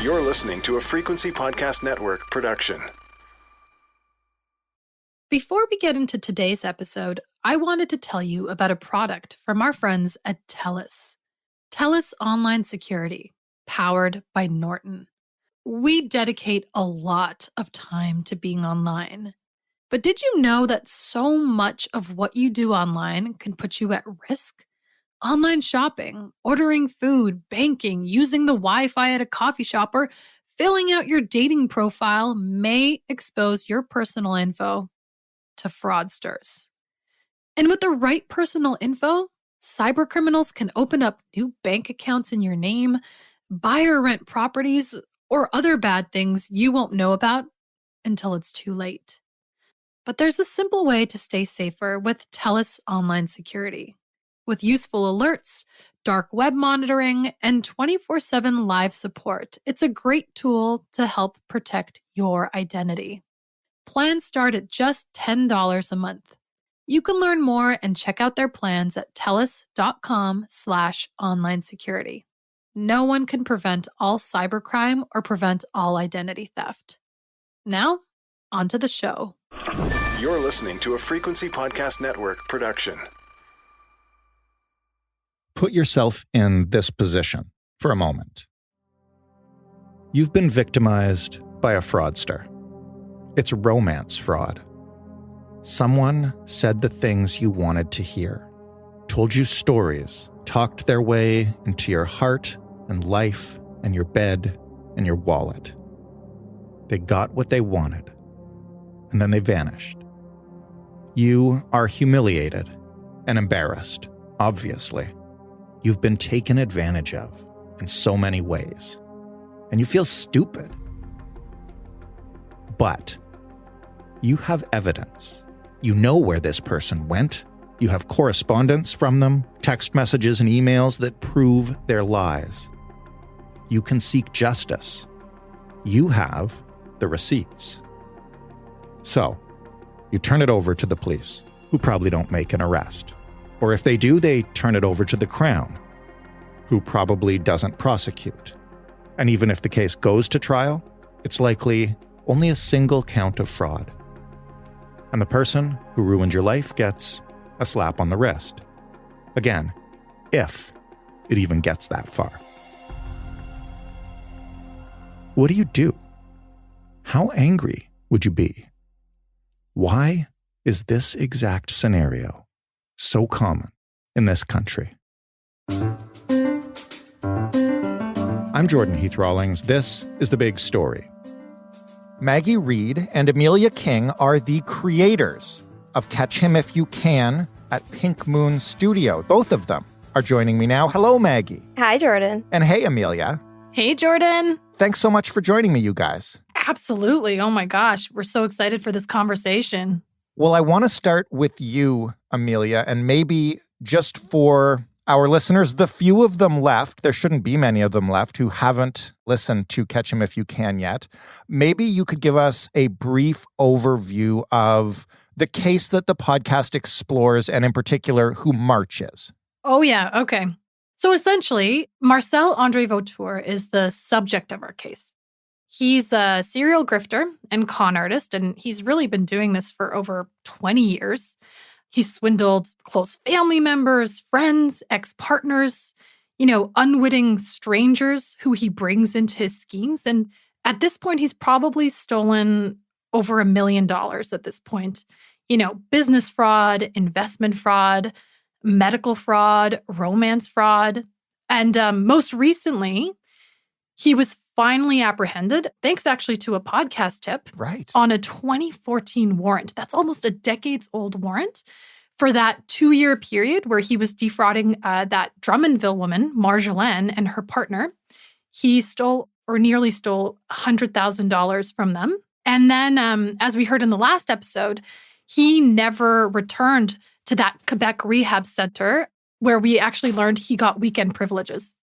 You're listening to a Frequency Podcast Network production. Before we get into today's episode, I wanted to tell you about a product from our friends at TELUS. TELUS Online Security, powered by Norton. We dedicate a lot of time to being online. But did you know that so much of what you do online can put you at risk? Online shopping, ordering food, banking, using the Wi-Fi at a coffee shop, or filling out your dating profile may expose your personal info to fraudsters. And with the right personal info, cybercriminals can open up new bank accounts in your name, buy or rent properties, or other bad things you won't know about until it's too late. But there's a simple way to stay safer with TELUS Online Security. With useful alerts, dark web monitoring, and 24/7 live support, it's a great tool to help protect your identity. Plans start at just $10 a month. You can learn more and check out their plans at telus.com/online security. No one can prevent all cybercrime or prevent all identity theft. Now, on to the show. You're listening to a Frequency Podcast Network production. Put yourself in this position for a moment. You've been victimized by a fraudster. It's romance fraud. Someone said the things you wanted to hear, told you stories, talked their way into your heart and life and your bed and your wallet. They got what they wanted, and then they vanished. You are humiliated and embarrassed, obviously. You've been taken advantage of in so many ways, and you feel stupid. But you have evidence. You know where this person went. You have correspondence from them, text messages and emails that prove their lies. You can seek justice. You have the receipts. So, you turn it over to the police, who probably don't make an arrest. Or if they do, they turn it over to the Crown, who probably doesn't prosecute. And even if the case goes to trial, it's likely only a single count of fraud. And the person who ruined your life gets a slap on the wrist. Again, if it even gets that far. What do you do? How angry would you be? Why is this exact scenario so common in this country? I'm Jordan Heath Rawlings. This is The Big Story. Maggie Reed and Amelia King are the creators of Catch Him If You Can at Pink Moon Studio. Both of them are joining me now. Hello, Maggie. Hi, Jordan. And hey, Amelia. Hey, Jordan. Thanks so much for joining me, you guys. Absolutely. Oh my gosh. We're so excited for this conversation. Well, I want to start with you, Amelia, and maybe just for our listeners, the few of them left, there shouldn't be many of them left, who haven't listened to Catch Him If You Can yet. Maybe you could give us a brief overview of the case that the podcast explores, and in particular, who March is. Oh, yeah. Okay. So essentially, Marcel Andre Vautour is the subject of our case. He's a serial grifter and con artist, and he's really been doing this for over 20 years. He's swindled close family members, friends, ex-partners, unwitting strangers who he brings into his schemes. And at this point, he's probably stolen over $1 million at this point. Business fraud, investment fraud, medical fraud, romance fraud. And most recently, he was finally apprehended, thanks actually to a podcast tip, right, on a 2014 warrant. That's almost a decades-old warrant for that 2-year period where he was defrauding that Drummondville woman, Marjolaine, and her partner. He stole or nearly stole $100,000 from them. And then, as we heard in the last episode, he never returned to that Quebec rehab center where we actually learned he got weekend privileges.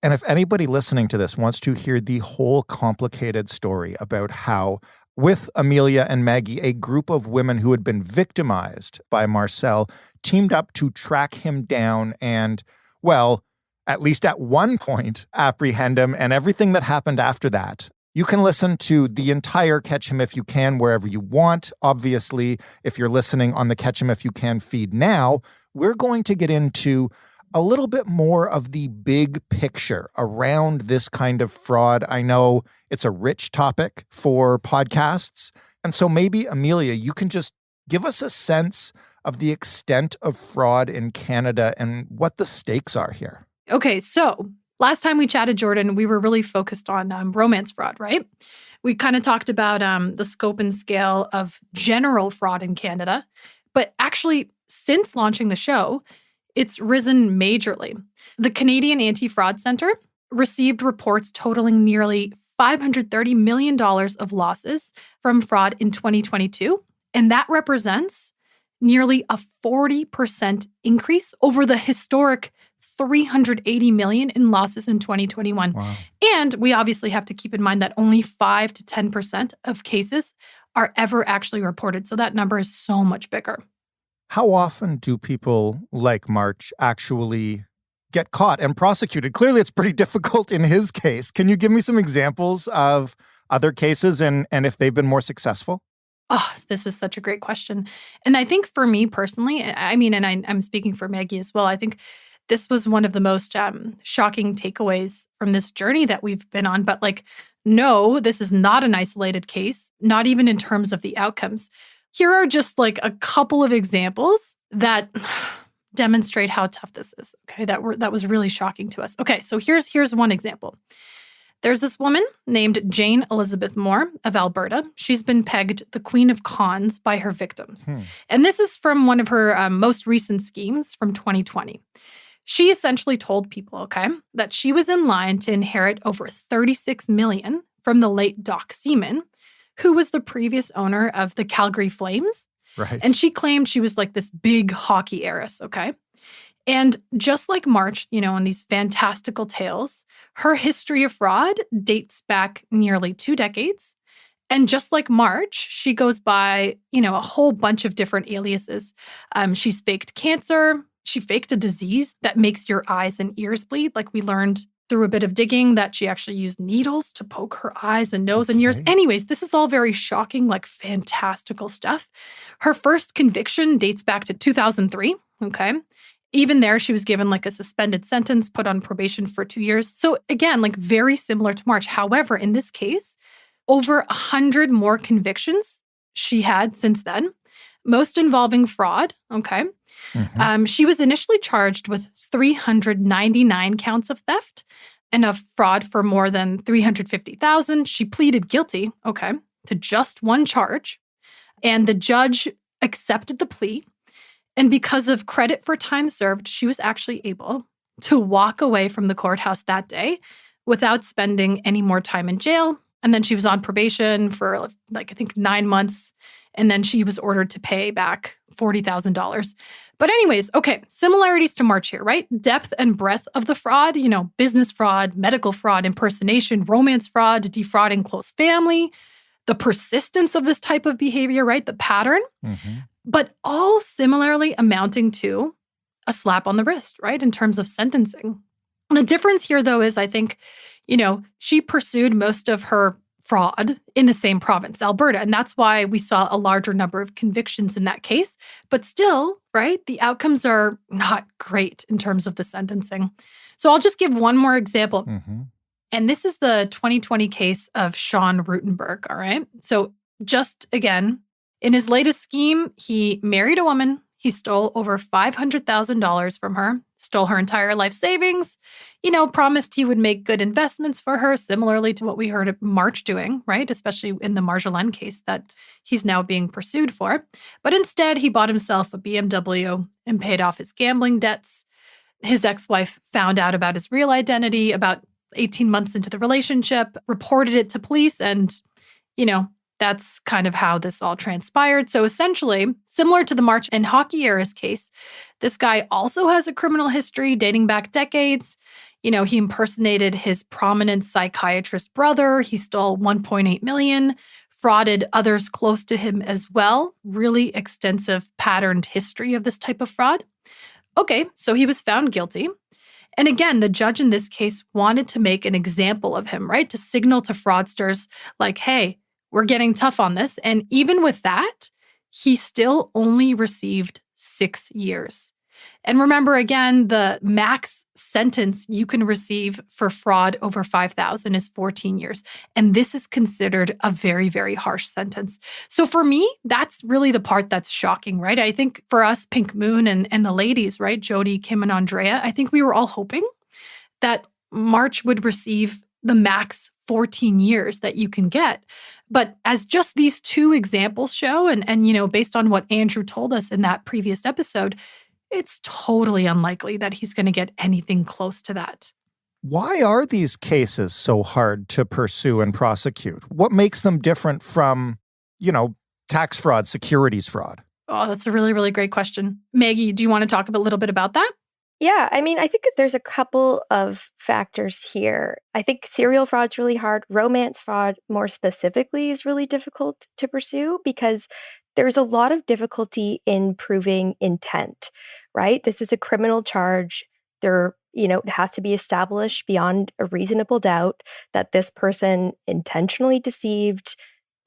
And if anybody listening to this wants to hear the whole complicated story about how, with Amelia and Maggie, a group of women who had been victimized by Marcel teamed up to track him down and, well, at least at one point, apprehend him and everything that happened after that. You can listen to the entire Catch Him If You Can wherever you want. Obviously, if you're listening on the Catch Him If You Can feed now, we're going to get into a little bit more of the big picture around this kind of fraud. I know it's a rich topic for podcasts. And so maybe, Amelia, you can just give us a sense of the extent of fraud in Canada and what the stakes are here. Okay, so last time we chatted, Jordan, we were really focused on romance fraud, right? We kind of talked about the scope and scale of general fraud in Canada. But actually, since launching the show, it's risen majorly. The Canadian Anti-Fraud Centre received reports totaling nearly $530 million of losses from fraud in 2022. And that represents nearly a 40% increase over the historic $380 million in losses in 2021. Wow. And we obviously have to keep in mind that only 5 to 10% of cases are ever actually reported. So that number is so much bigger. How often do people like March actually get caught and prosecuted? Clearly, it's pretty difficult in his case. Can you give me some examples of other cases and if they've been more successful? Oh, this is such a great question. And I think for me personally, I'm speaking for Maggie as well, I think this was one of the most shocking takeaways from this journey that we've been on. But no, this is not an isolated case, not even in terms of the outcomes. Here are just a couple of examples that demonstrate how tough this is. Okay, that was really shocking to us. Okay, so here's one example. There's this woman named Jane Elizabeth Moore of Alberta. She's been pegged the Queen of Cons by her victims. And this is from one of her most recent schemes from 2020. She essentially told people, that she was in line to inherit over $36 million from the late Doc Seaman, who was the previous owner of the Calgary Flames. Right. And she claimed she was this big hockey heiress, And just like March, in these fantastical tales, her history of fraud dates back nearly 2 decades. And just like March, she goes by, a whole bunch of different aliases. She's faked cancer. She faked a disease that makes your eyes and ears bleed. We learned through a bit of digging that she actually used needles to poke her eyes and nose and ears. Anyways, this is all very shocking, fantastical stuff. Her first conviction dates back to 2003, Even there, she was given a suspended sentence, put on probation for 2 years. So again, very similar to March. However, in this case, over 100 more convictions she had since then, most involving fraud, She was initially charged with 399 counts of theft and of fraud for more than $350,000. She pleaded guilty, to just one charge. And the judge accepted the plea. And because of credit for time served, she was actually able to walk away from the courthouse that day without spending any more time in jail. And then she was on probation for I think 9 months. And then she was ordered to pay back $40,000. But anyways, similarities to March here, right? Depth and breadth of the fraud, business fraud, medical fraud, impersonation, romance fraud, defrauding close family, the persistence of this type of behavior, right? The pattern, but all similarly amounting to a slap on the wrist, right? In terms of sentencing. The difference here, though, is I think, she pursued most of her fraud in the same province, Alberta. And that's why we saw a larger number of convictions in that case. But still, right, the outcomes are not great in terms of the sentencing. So I'll just give one more example. And this is the 2020 case of Sean Rutenberg, all right? So just again, in his latest scheme, he married a woman. He stole over $500,000 from her, stole her entire life savings, promised he would make good investments for her, similarly to what we heard of March doing, right? Especially in the Marjolaine case that he's now being pursued for. But instead, he bought himself a BMW and paid off his gambling debts. His ex-wife found out about his real identity about 18 months into the relationship, reported it to police, and, that's kind of how this all transpired. So essentially, similar to the March and hockey heiress case, this guy also has a criminal history dating back decades. He impersonated his prominent psychiatrist brother. He stole $1.8 million, frauded others close to him as well. Really extensive patterned history of this type of fraud. Okay, so he was found guilty. And again, the judge in this case wanted to make an example of him, right? To signal to fraudsters like, hey, we're getting tough on this. And even with that, he still only received 6 years. And remember, again, the max sentence you can receive for fraud over 5,000 is 14 years. And this is considered a very, very harsh sentence. So for me, that's really the part that's shocking, right? I think for us, Pink Moon and the ladies, right? Jody, Kim, and Andrea, I think we were all hoping that March would receive the max 14 years that you can get. But as just these two examples show, and based on what Andrew told us in that previous episode, it's totally unlikely that he's going to get anything close to that. Why are these cases so hard to pursue and prosecute? What makes them different from, tax fraud, securities fraud? Oh, that's a really, really great question. Maggie, do you want to talk a little bit about that? Yeah, I mean, I think that there's a couple of factors here. I think serial fraud's really hard. Romance fraud, more specifically, is really difficult to pursue because there's a lot of difficulty in proving intent, right? This is a criminal charge. It has to be established beyond a reasonable doubt that this person intentionally deceived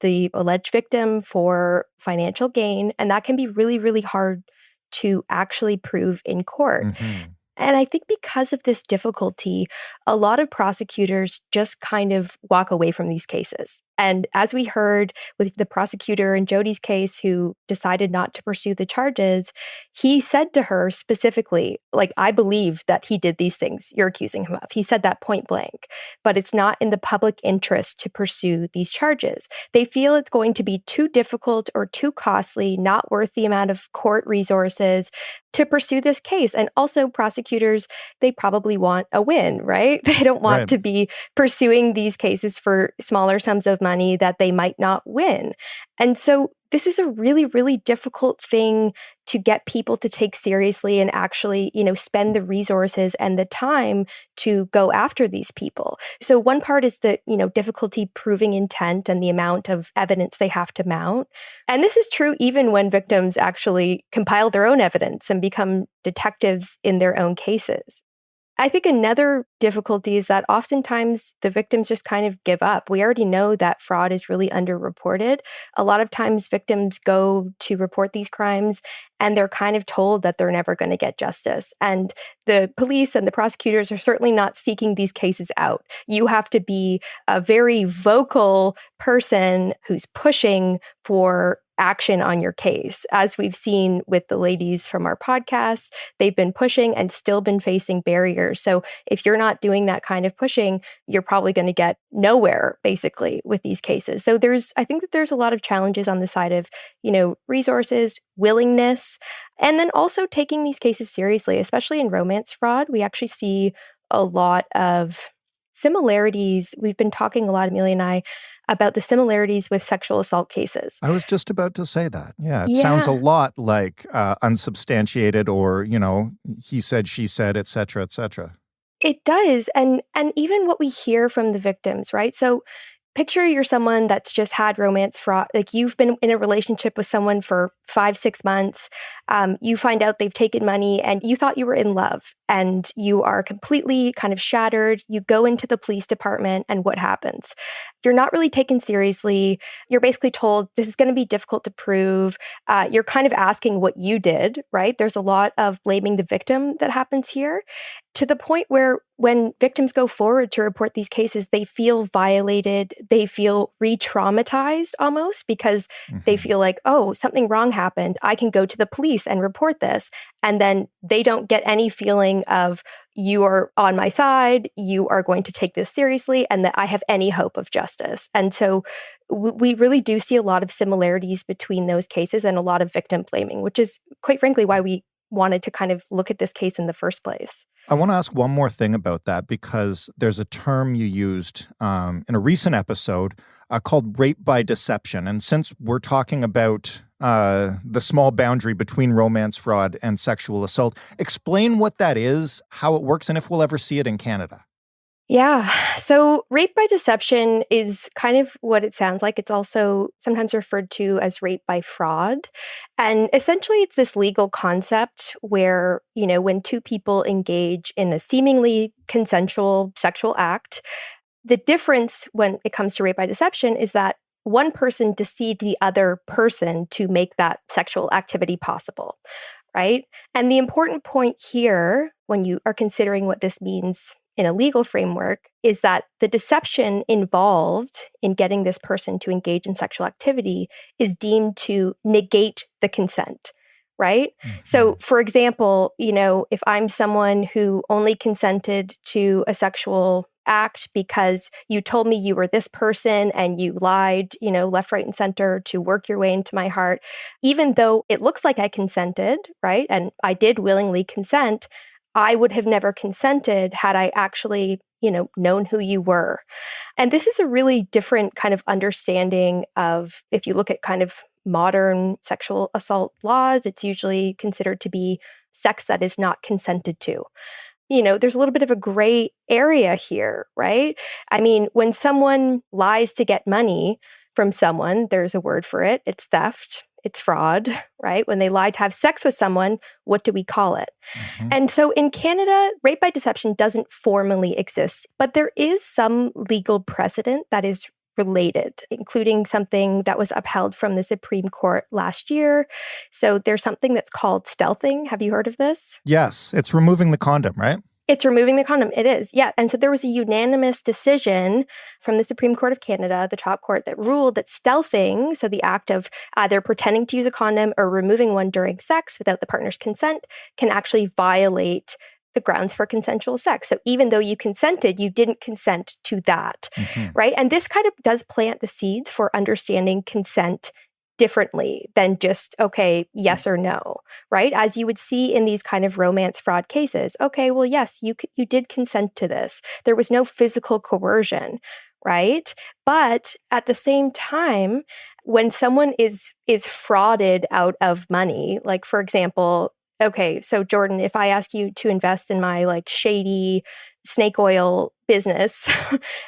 the alleged victim for financial gain. And that can be really, really hard to actually prove in court. Mm-hmm. And I think because of this difficulty, a lot of prosecutors just kind of walk away from these cases. And as we heard with the prosecutor in Jody's case who decided not to pursue the charges, he said to her specifically, I believe that he did these things you're accusing him of. He said that point blank, but it's not in the public interest to pursue these charges. They feel it's going to be too difficult or too costly, not worth the amount of court resources to pursue this case. And also prosecutors, they probably want a win, right? They don't want to be pursuing these cases for smaller sums of money that they might not win. And so this is a really, really difficult thing to get people to take seriously and actually, spend the resources and the time to go after these people. So one part is the, difficulty proving intent and the amount of evidence they have to mount. And this is true even when victims actually compile their own evidence and become detectives in their own cases. I think another difficulty is that oftentimes the victims just kind of give up. We already know that fraud is really underreported. A lot of times victims go to report these crimes and they're kind of told that they're never going to get justice. And the police and the prosecutors are certainly not seeking these cases out. You have to be a very vocal person who's pushing for action on your case. As we've seen with the ladies from our podcast, they've been pushing and still been facing barriers. So if you're not doing that kind of pushing, you're probably going to get nowhere basically with these cases. So I think that there's a lot of challenges on the side of, resources, willingness, and then also taking these cases seriously, especially in romance fraud. We actually see a lot of similarities. We've been talking a lot, Amelia and I, about the similarities with sexual assault cases. I was just about to say that. Yeah, it sounds a lot like unsubstantiated or, he said, she said, et cetera, et cetera. It does. And even what we hear from the victims, right? So picture you're someone that's just had romance fraud, you've been in a relationship with someone for 5-6 months. You find out they've taken money and you thought you were in love and you are completely kind of shattered. You go into the police department and what happens? You're not really taken seriously. You're basically told this is going to be difficult to prove. You're kind of asking what you did, right? There's a lot of blaming the victim that happens here, to the point where when victims go forward to report these cases, they feel violated. They feel re-traumatized almost because they feel like, oh, something wrong happened. I can go to the police and report this. And then they don't get any feeling of you are on my side, you are going to take this seriously, and that I have any hope of justice. And so we really do see a lot of similarities between those cases and a lot of victim blaming, which is quite frankly why we wanted to kind of look at this case in the first place. I want to ask one more thing about that because there's a term you used in a recent episode called rape by deception. And since we're talking about the small boundary between romance fraud and sexual assault, explain what that is, how it works, and if we'll ever see it in Canada. Yeah. So rape by deception is kind of what it sounds like. It's also sometimes referred to as rape by fraud. And essentially, it's this legal concept where, when two people engage in a seemingly consensual sexual act, the difference when it comes to rape by deception is that one person deceived the other person to make that sexual activity possible, right? And the important point here, when you are considering what this means in a legal framework, is that the deception involved in getting this person to engage in sexual activity is deemed to negate the consent, right? So, for example, if I'm someone who only consented to a sexual act because you told me you were this person and you lied, left, right, and center to work your way into my heart, even though it looks like I consented, right? And I did willingly consent, I would have never consented had I actually, known who you were. And this is a really different kind of understanding of, if you look at kind of modern sexual assault laws, it's usually considered to be sex that is not consented to. There's a little bit of a gray area here, right? I mean, when someone lies to get money from someone, there's a word for it. It's theft. It's fraud, right? When they lie to have sex with someone, what do we call it? And so in Canada, rape by deception doesn't formally exist, but there is some legal precedent that is related, including something that was upheld from the Supreme Court last year. So there's something that's called stealthing. Have you heard of this? Yes, it's removing the condom, right? It's removing the condom. It is, yeah. And so there was a unanimous decision from the Supreme Court of Canada, the top court, that ruled that stealthing, so the act of either pretending to use a condom or removing one during sex without the partner's consent, can actually violate the grounds for consensual sex. So even though you consented, you didn't consent to that, right? And this kind of does plant the seeds for understanding consent differently than just, okay, yes or no, right? As you would see in these kind of romance fraud cases. Okay, well, yes, you did consent to this. There was no physical coercion, right? But at the same time, when someone is frauded out of money, like for example, okay, so Jordan, if I ask you to invest in my shady snake oil business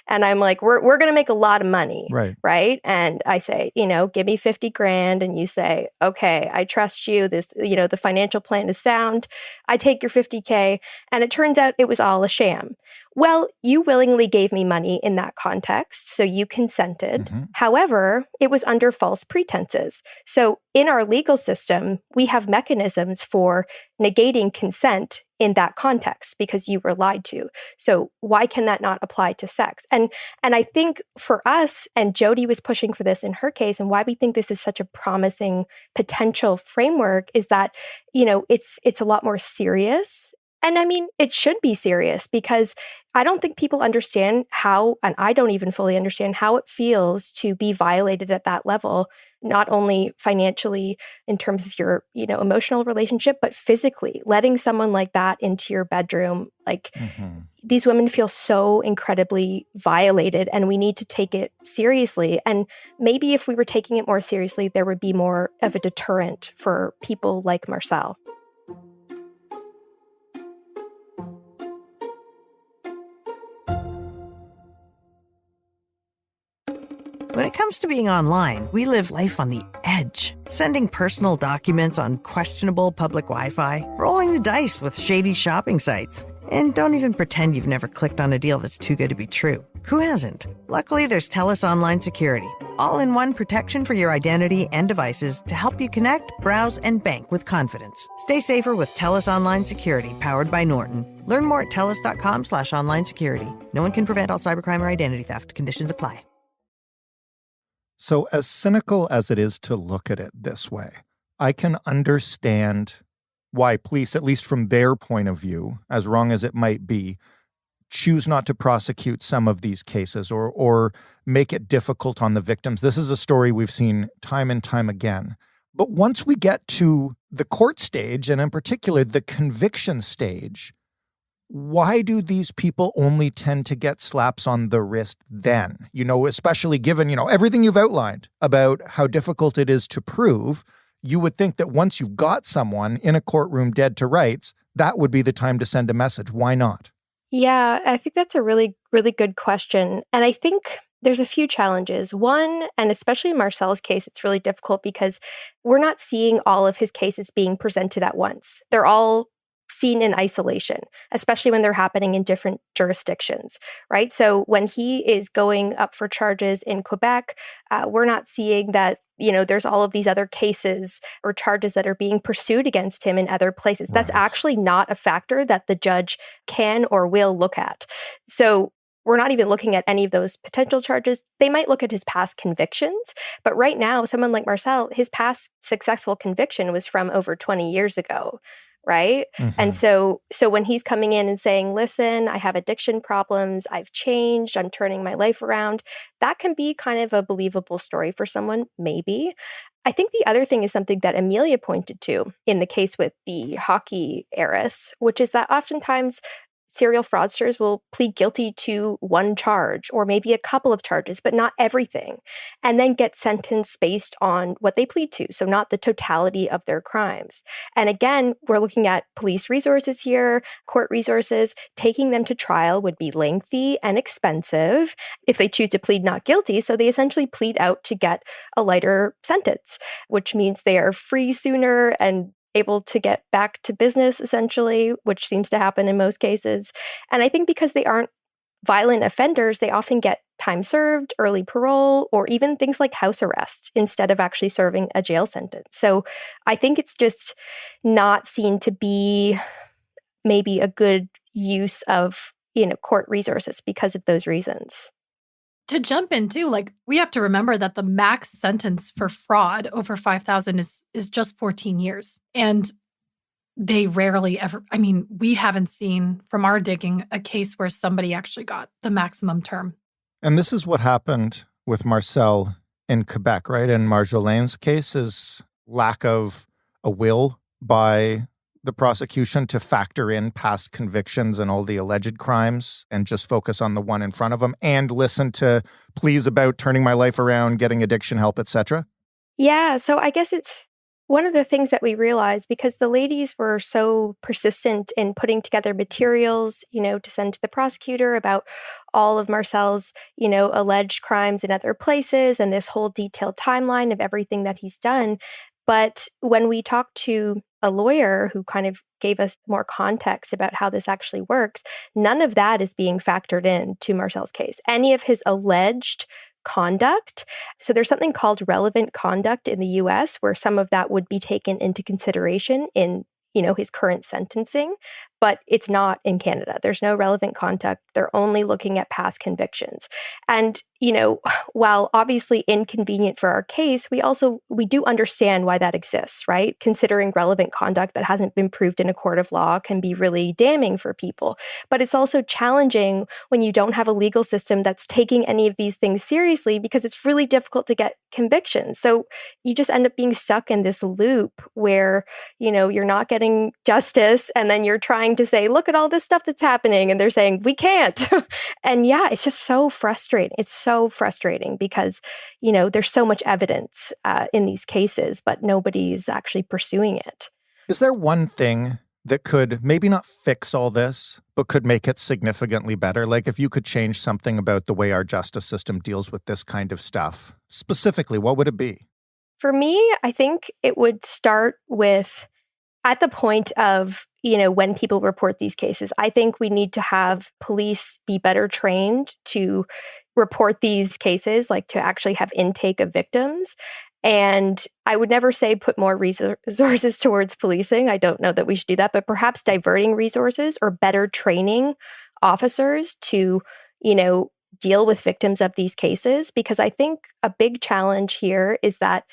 and I'm like, we're going to make a lot of money, right? And I say, give me 50 grand. And you say, okay, I trust you. This, the financial plan is sound. I take your 50K. And it turns out it was all a sham. Well, you willingly gave me money in that context, so you consented. However, it was under false pretenses. So in our legal system, we have mechanisms for negating consent in that context because you were lied to. So why can that not apply to sex? And I think for us, and Jody was pushing for this in her case, and why we think this is such a promising potential framework is that, it's a lot more serious. And I mean, it should be serious because I don't think people understand how, and I don't even fully understand how it feels to be violated at that level, not only financially in terms of your, emotional relationship, but physically letting someone like that into your bedroom. These women feel so incredibly violated and we need to take it seriously. And maybe if we were taking it more seriously, there would be more of a deterrent for people like Marcel. When it comes to being online, we live life on the edge. Sending personal documents on questionable public Wi-Fi, rolling the dice with shady shopping sites. And don't even pretend you've never clicked on a deal that's too good to be true. Who hasn't? Luckily, there's TELUS Online Security. All-in-one protection for your identity and devices to help you connect, browse, and bank with confidence. Stay safer with TELUS Online Security, powered by Norton. Learn more at TELUS.com/online security. No one can prevent all cybercrime or identity theft. Conditions apply. So as cynical as it is to look at it this way, I can understand why police, at least from their point of view, as wrong as it might be, choose not to prosecute some of these cases or make it difficult on the victims. This is a story we've seen time and time again. But once we get to the court stage, and in particular the conviction stage, why do these people only tend to get slaps on the wrist then? Especially given, everything you've outlined about how difficult it is to prove, you would think that once you've got someone in a courtroom dead to rights, that would be the time to send a message. Why not? Yeah, I think that's a really, really good question. And I think there's a few challenges. One, and especially in Marcel's case, it's really difficult because we're not seeing all of his cases being presented at once. They're all seen in isolation, especially when they're happening in different jurisdictions, right? So when he is going up for charges in Quebec, we're not seeing that, there's all of these other cases or charges that are being pursued against him in other places. That's Right. actually not a factor that the judge can or will look at. So we're not even looking at any of those potential charges. They might look at his past convictions, but right now, someone like Marcel, his past successful conviction was from over 20 years ago, right? And so when he's coming in and saying, listen, I have addiction problems, I've changed, I'm turning my life around, that can be kind of a believable story for someone, maybe. I think the other thing is something that Amelia pointed to in the case with the hockey heiress, which is that oftentimes serial fraudsters will plead guilty to one charge or maybe a couple of charges, but not everything, and then get sentenced based on what they plead to, so not the totality of their crimes. And again, we're looking at police resources here, court resources. Taking them to trial would be lengthy and expensive if they choose to plead not guilty, so they essentially plead out to get a lighter sentence, which means they are free sooner and able to get back to business, essentially, which seems to happen in most cases. And I think because they aren't violent offenders, they often get time served, early parole, or even things like house arrest instead of actually serving a jail sentence. So I think it's just not seen to be maybe a good use of, court resources because of those reasons. To jump into, we have to remember that the max sentence for fraud over 5,000 is just 14 years. And they rarely ever, we haven't seen from our digging a case where somebody actually got the maximum term. And this is what happened with Marcel in Quebec, right? In Marjolin's case is lack of a will by the prosecution to factor in past convictions and all the alleged crimes and just focus on the one in front of them and listen to pleas about turning my life around, getting addiction help, etc. Yeah, so I guess it's one of the things that we realized, because the ladies were so persistent in putting together materials, to send to the prosecutor about all of Marcel's, alleged crimes in other places and this whole detailed timeline of everything that he's done. But when we talked to a lawyer who kind of gave us more context about how this actually works, none of that is being factored in to Marcel's case. Any of his alleged conduct. So there's something called relevant conduct in the US where some of that would be taken into consideration in, his current sentencing, but it's not in Canada. There's no relevant conduct. They're only looking at past convictions. And, while obviously inconvenient for our case, we do understand why that exists, right? Considering relevant conduct that hasn't been proved in a court of law can be really damning for people. But it's also challenging when you don't have a legal system that's taking any of these things seriously, because it's really difficult to get convictions. So you just end up being stuck in this loop where, you're not getting justice, and then you're trying to say, look at all this stuff that's happening, and they're saying, we can't. And yeah, it's just so frustrating. It's so frustrating because, there's so much evidence in these cases, but nobody's actually pursuing it. Is there one thing that could maybe not fix all this, but could make it significantly better? Like if you could change something about the way our justice system deals with this kind of stuff, specifically, what would it be? For me, I think it would start with at the point of, when people report these cases. I think we need to have police be better trained to report these cases, like to actually have intake of victims. And I would never say put more resources towards policing. I don't know that we should do that, but perhaps diverting resources or better training officers to, deal with victims of these cases. Because I think a big challenge here is that,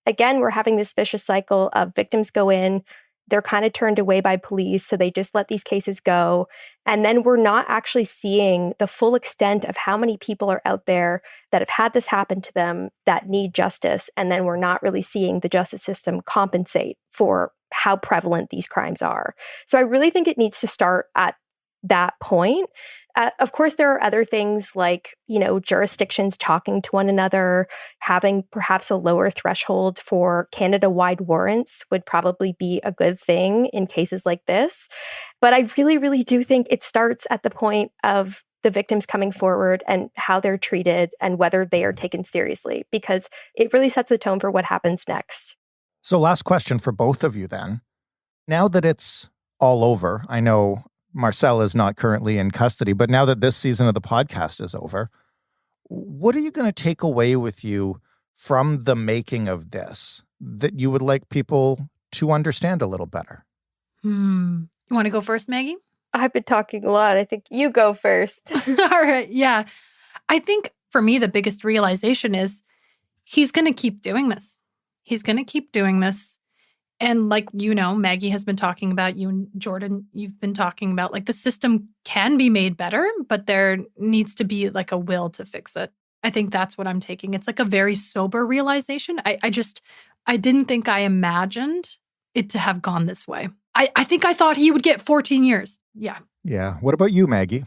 again, we're having this vicious cycle of victims go in, they're kind of turned away by police, so they just let these cases go. And then we're not actually seeing the full extent of how many people are out there that have had this happen to them that need justice. And then we're not really seeing the justice system compensate for how prevalent these crimes are. So I really think it needs to start at that point. Of course, there are other things like, jurisdictions talking to one another, having perhaps a lower threshold for Canada-wide warrants would probably be a good thing in cases like this. But I really, really do think it starts at the point of the victims coming forward and how they're treated and whether they are taken seriously, because it really sets the tone for what happens next. So last question for both of you then. Now that it's all over, I know Marcel is not currently in custody, but now that this season of the podcast is over, what are you going to take away with you from the making of this that you would like people to understand a little better? You want to go first, Maggie? I've been talking a lot. I think you go first. All right. Yeah. I think for me, the biggest realization is he's going to keep doing this. He's going to keep doing this. And like, Maggie has been talking about, you and Jordan, you've been talking about, like, the system can be made better, but there needs to be like a will to fix it. I think that's what I'm taking. It's like a very sober realization. I didn't think I imagined it to have gone this way. I think I thought he would get 14 years. Yeah. Yeah. What about you, Maggie?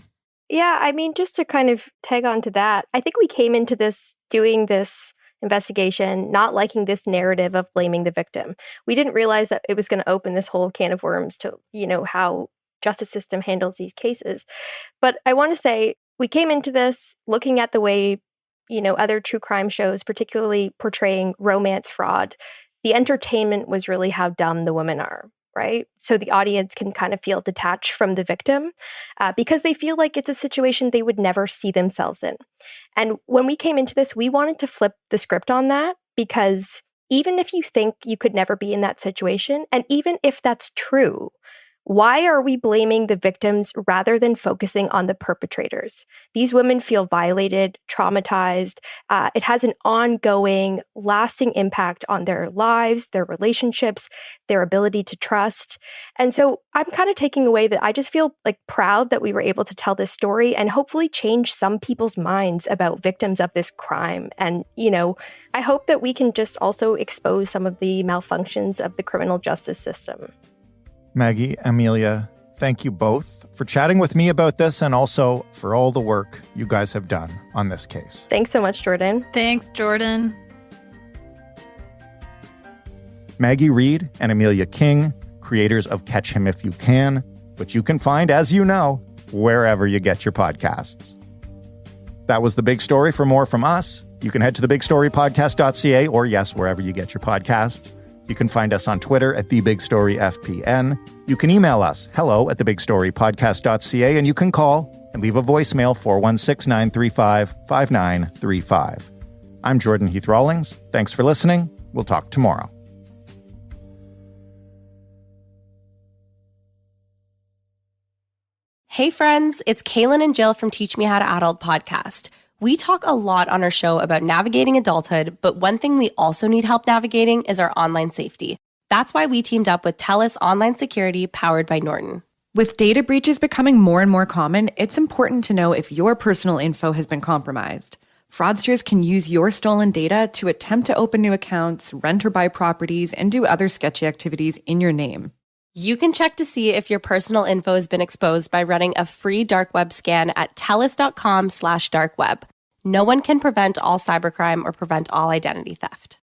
Yeah, I mean, just to kind of tag on to that, I think we came into this doing this investigation not liking this narrative of blaming the victim. We didn't realize that it was going to open this whole can of worms to, how justice system handles these cases. But I want to say we came into this looking at the way, other true crime shows, particularly portraying romance fraud. The entertainment was really how dumb the women are, right? So the audience can kind of feel detached from the victim because they feel like it's a situation they would never see themselves in. And when we came into this, we wanted to flip the script on that, because even if you think you could never be in that situation, and even if that's true, why are we blaming the victims rather than focusing on the perpetrators? These women feel violated, traumatized. It has an ongoing, lasting impact on their lives, their relationships, their ability to trust. And so I'm kind of taking away that I just feel like proud that we were able to tell this story and hopefully change some people's minds about victims of this crime. And, I hope that we can just also expose some of the malfunctions of the criminal justice system. Maggie, Amelia, thank you both for chatting with me about this and also for all the work you guys have done on this case. Thanks so much, Jordan. Thanks, Jordan. Maggie Reed and Amelia King, creators of Catch Him If You Can, which you can find, as you know, wherever you get your podcasts. That was The Big Story. For more from us, you can head to thebigstorypodcast.ca or, yes, wherever you get your podcasts. You can find us on Twitter at TheBigStoryFPN. You can email us, hello@thebigstorypodcast.ca, and you can call and leave a voicemail, 416-935-5935. I'm Jordan Heath Rawlings. Thanks for listening. We'll talk tomorrow. Hey friends, it's Kaylin and Jill from Teach Me How to Adult podcast. We talk a lot on our show about navigating adulthood, but one thing we also need help navigating is our online safety. That's why we teamed up with TELUS Online Security, powered by Norton. With data breaches becoming more and more common, it's important to know if your personal info has been compromised. Fraudsters can use your stolen data to attempt to open new accounts, rent or buy properties, and do other sketchy activities in your name. You can check to see if your personal info has been exposed by running a free dark web scan at telus.com/darkweb. No one can prevent all cybercrime or prevent all identity theft.